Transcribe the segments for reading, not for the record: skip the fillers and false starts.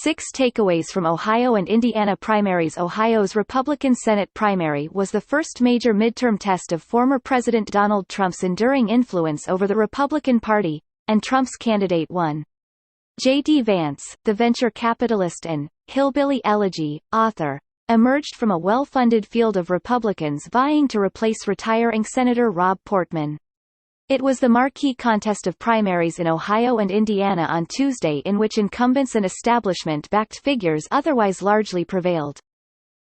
6 Takeaways from Ohio and Indiana Primaries. Ohio's Republican Senate primary was the first major midterm test of former President Donald Trump's enduring influence over the Republican Party, and Trump's candidate won. J.D. Vance, the venture capitalist and hillbilly elegy author, emerged from a well-funded field of Republicans vying to replace retiring Senator Rob Portman. It was the marquee contest of primaries in Ohio and Indiana on Tuesday, in which incumbents and establishment-backed figures otherwise largely prevailed.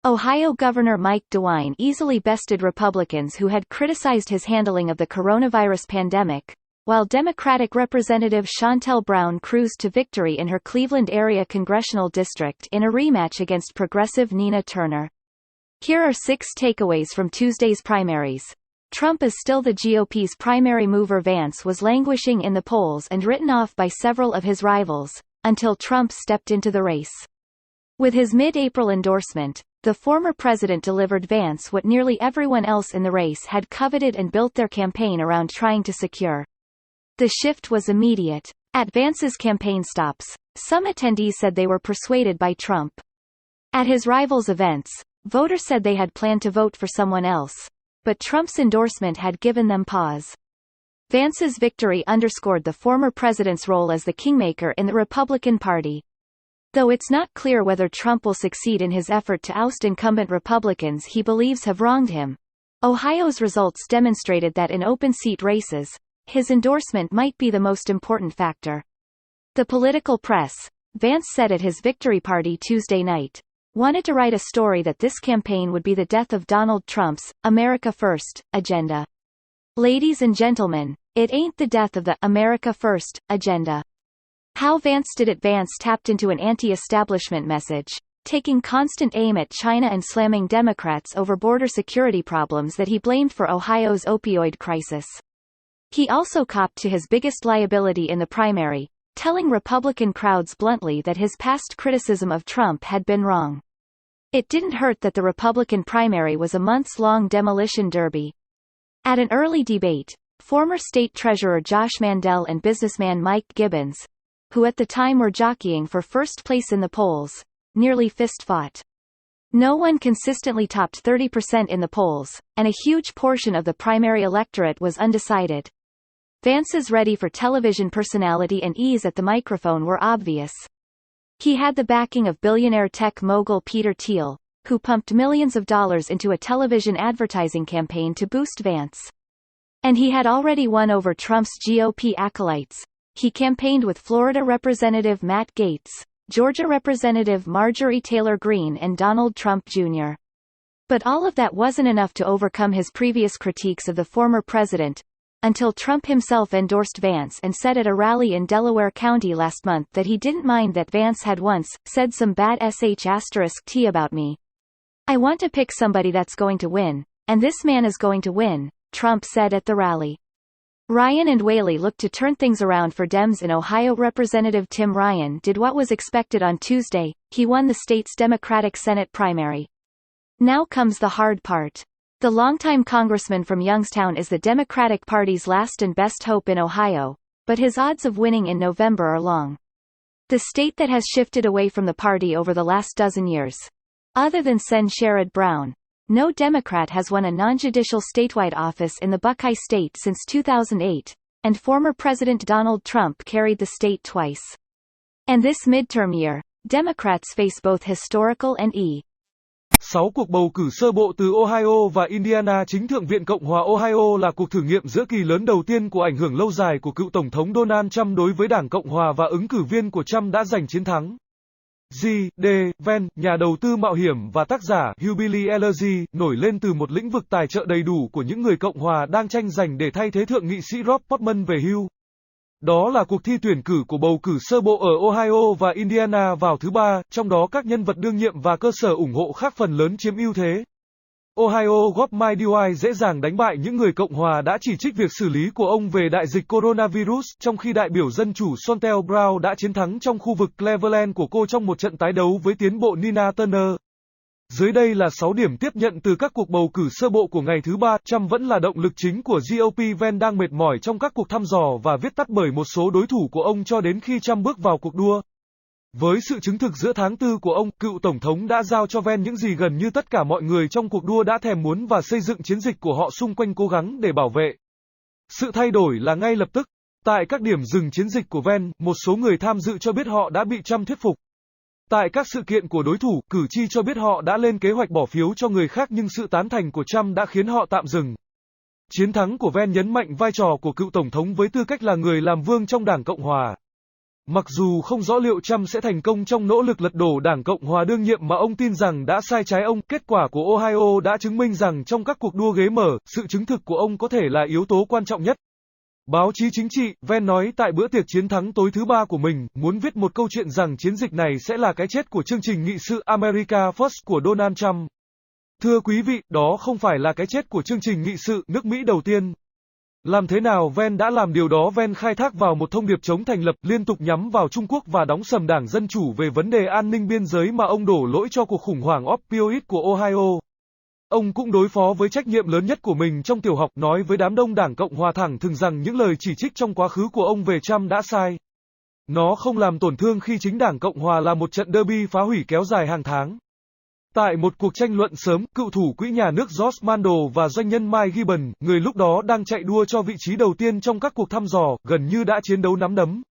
Ohio Governor Mike DeWine easily bested Republicans who had criticized his handling of the coronavirus pandemic, while Democratic Representative Shontel Brown cruised to victory in her Cleveland area congressional district in a rematch against progressive Nina Turner. Here are 6 takeaways from Tuesday's primaries. Trump is still the GOP's primary mover. Vance was languishing in the polls and written off by several of his rivals, until Trump stepped into the race. With his mid-April endorsement, the former president delivered Vance what nearly everyone else in the race had coveted and built their campaign around trying to secure. The shift was immediate. At Vance's campaign stops, some attendees said they were persuaded by Trump. At his rivals' events, voters said they had planned to vote for someone else, but Trump's endorsement had given them pause. Vance's victory underscored the former president's role as the kingmaker in the Republican Party. Though it's not clear whether Trump will succeed in his effort to oust incumbent Republicans he believes have wronged him, Ohio's results demonstrated that in open-seat races, his endorsement might be the most important factor. The political press, Vance said at his victory party Tuesday night, wanted to write a story that this campaign would be the death of Donald Trump's America First agenda. Ladies and gentlemen, it ain't the death of the America First agenda. How Vance did it? Vance tapped into an anti-establishment message, taking constant aim at China and slamming Democrats over border security problems that he blamed for Ohio's opioid crisis. He also copped to his biggest liability in the primary, telling Republican crowds bluntly that his past criticism of Trump had been wrong. It didn't hurt that the Republican primary was a months-long demolition derby. At an early debate, former state treasurer Josh Mandel and businessman Mike Gibbons, who at the time were jockeying for first place in the polls, nearly fist-fought. No one consistently topped 30% in the polls, and a huge portion of the primary electorate was undecided. Vance's ready-for-television personality and ease at the microphone were obvious. He had the backing of billionaire tech mogul Peter Thiel, who pumped millions of dollars into a television advertising campaign to boost Vance. And he had already won over Trump's GOP acolytes. He campaigned with Florida Representative Matt Gaetz, Georgia Representative Marjorie Taylor Greene and Donald Trump Jr. But all of that wasn't enough to overcome his previous critiques of the former president, until Trump himself endorsed Vance and said at a rally in Delaware County last month that he didn't mind that Vance had once said some bad sh*t about me. I want to pick somebody that's going to win, and this man is going to win, Trump said at the rally. Ryan and Whaley looked to turn things around for Dems in Ohio. Representative Tim Ryan did what was expected on Tuesday, he won the state's Democratic Senate primary. Now comes the hard part. The longtime congressman from Youngstown is the Democratic Party's last and best hope in Ohio, but his odds of winning in November are long. The state that has shifted away from the party over the last dozen years. Other than Sen. Sherrod Brown, no Democrat has won a non-judicial statewide office in the Buckeye State since 2008, and former President Donald Trump carried the state twice. And this midterm year, Democrats face both historical and 6 cuộc bầu cử sơ bộ từ Ohio và Indiana. Chính Thượng viện Cộng hòa Ohio là cuộc thử nghiệm giữa kỳ lớn đầu tiên của ảnh hưởng lâu dài của cựu Tổng thống Donald Trump đối với Đảng Cộng hòa và ứng cử viên của Trump đã giành chiến thắng. J.D. Vance, nhà đầu tư mạo hiểm và tác giả hillbilly elegy, nổi lên từ một lĩnh vực tài trợ đầy đủ của những người Cộng hòa đang tranh giành để thay thế Thượng nghị sĩ Rob Portman về hưu. Đó là cuộc thi tuyển cử của bầu cử sơ bộ ở Ohio và Indiana vào thứ Ba, trong đó các nhân vật đương nhiệm và cơ sở ủng hộ khác phần lớn chiếm ưu thế. Ohio Gov Mike DeWine dễ dàng đánh bại những người Cộng hòa đã chỉ trích việc xử lý của ông về đại dịch coronavirus, trong khi đại biểu Dân chủ Shontel Brown đã chiến thắng trong khu vực Cleveland của cô trong một trận tái đấu với tiến bộ Nina Turner. Dưới đây là 6 điểm tiếp nhận từ các cuộc bầu cử sơ bộ của ngày thứ Ba. Trump vẫn là động lực chính của GOP. Vance đang mệt mỏi trong các cuộc thăm dò và viết tắt bởi một số đối thủ của ông cho đến khi Trump bước vào cuộc đua. Với sự chứng thực giữa tháng 4 của ông, cựu Tổng thống đã giao cho Ven những gì gần như tất cả mọi người trong cuộc đua đã thèm muốn và xây dựng chiến dịch của họ xung quanh cố gắng để bảo vệ. Sự thay đổi là ngay lập tức. Tại các điểm dừng chiến dịch của Ven, một số người tham dự cho biết họ đã bị Trump thuyết phục. Tại các sự kiện của đối thủ, cử tri cho biết họ đã lên kế hoạch bỏ phiếu cho người khác nhưng sự tán thành của Trump đã khiến họ tạm dừng. Chiến thắng của Ven nhấn mạnh vai trò của cựu Tổng thống với tư cách là người làm vương trong Đảng Cộng Hòa. Mặc dù không rõ liệu Trump sẽ thành công trong nỗ lực lật đổ Đảng Cộng Hòa đương nhiệm mà ông tin rằng đã sai trái ông, kết quả của Ohio đã chứng minh rằng trong các cuộc đua ghế mở, sự chứng thực của ông có thể là yếu tố quan trọng nhất. Báo chí chính trị, Ven nói tại bữa tiệc chiến thắng tối thứ ba của mình, muốn viết một câu chuyện rằng chiến dịch này sẽ là cái chết của chương trình nghị sự America First của Donald Trump. Thưa quý vị, đó không phải là cái chết của chương trình nghị sự nước Mỹ đầu tiên. Làm thế nào Ven đã làm điều đó? Ven khai thác vào một thông điệp chống thành lập liên tục nhắm vào Trung Quốc và đóng sầm Đảng Dân Chủ về vấn đề an ninh biên giới mà ông đổ lỗi cho cuộc khủng hoảng opioid của Ohio. Ông cũng đối phó với trách nhiệm lớn nhất của mình trong tiểu học, nói với đám đông Đảng Cộng Hòa thẳng thừng rằng những lời chỉ trích trong quá khứ của ông về Trump đã sai. Nó không làm tổn thương khi chính Đảng Cộng Hòa là một trận derby phá hủy kéo dài hàng tháng. Tại một cuộc tranh luận sớm, cựu thủ quỹ nhà nước George Mandel và doanh nhân Mike Gibbon, người lúc đó đang chạy đua cho vị trí đầu tiên trong các cuộc thăm dò, gần như đã chiến đấu nắm đấm.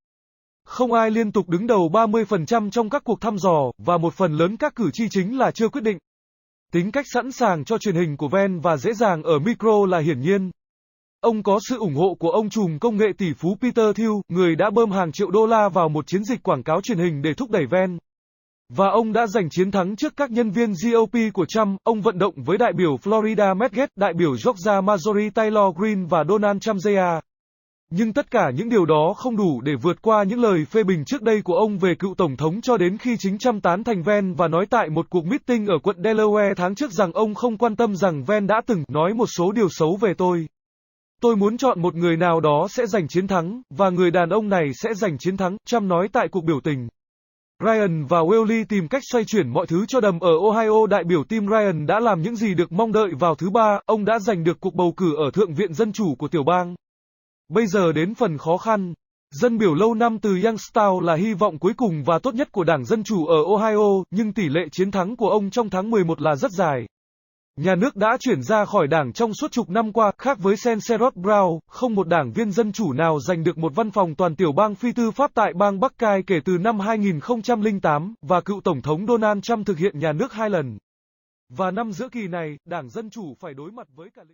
Không ai liên tục đứng đầu 30% trong các cuộc thăm dò, và một phần lớn các cử tri chính là chưa quyết định. Tính cách sẵn sàng cho truyền hình của Ven và dễ dàng ở micro là hiển nhiên. Ông có sự ủng hộ của ông trùm công nghệ tỷ phú Peter Thiel, người đã bơm hàng triệu đô la vào một chiến dịch quảng cáo truyền hình để thúc đẩy Ven. Và ông đã giành chiến thắng trước các nhân viên GOP của Trump. Ông vận động với đại biểu Florida Matt Gaetz, đại biểu Georgia Marjorie Taylor Greene và Donald Trump Jr. Nhưng tất cả những điều đó không đủ để vượt qua những lời phê bình trước đây của ông về cựu Tổng thống cho đến khi chính Trump tán thành Ven và nói tại một cuộc meeting ở quận Delaware tháng trước rằng ông không quan tâm rằng Ven đã từng nói một số điều xấu về tôi. Tôi muốn chọn một người nào đó sẽ giành chiến thắng, và người đàn ông này sẽ giành chiến thắng, Trump nói tại cuộc biểu tình. Ryan và Welly tìm cách xoay chuyển mọi thứ cho đầm ở Ohio. Đại biểu Tim Ryan đã làm những gì được mong đợi vào thứ ba, ông đã giành được cuộc bầu cử ở Thượng viện Dân Chủ của tiểu bang. Bây giờ đến phần khó khăn. Dân biểu lâu năm từ Youngstown là hy vọng cuối cùng và tốt nhất của Đảng Dân Chủ ở Ohio, nhưng tỷ lệ chiến thắng của ông trong tháng 11 là rất dài. Nhà nước đã chuyển ra khỏi đảng trong suốt chục năm qua, khác với Sherrod Brown, không một đảng viên dân chủ nào giành được một văn phòng toàn tiểu bang phi tư pháp tại bang Bắc Cai kể từ năm 2008, và cựu Tổng thống Donald Trump thực hiện nhà nước 2 lần. Và năm giữa kỳ này, Đảng Dân Chủ phải đối mặt với cả lịch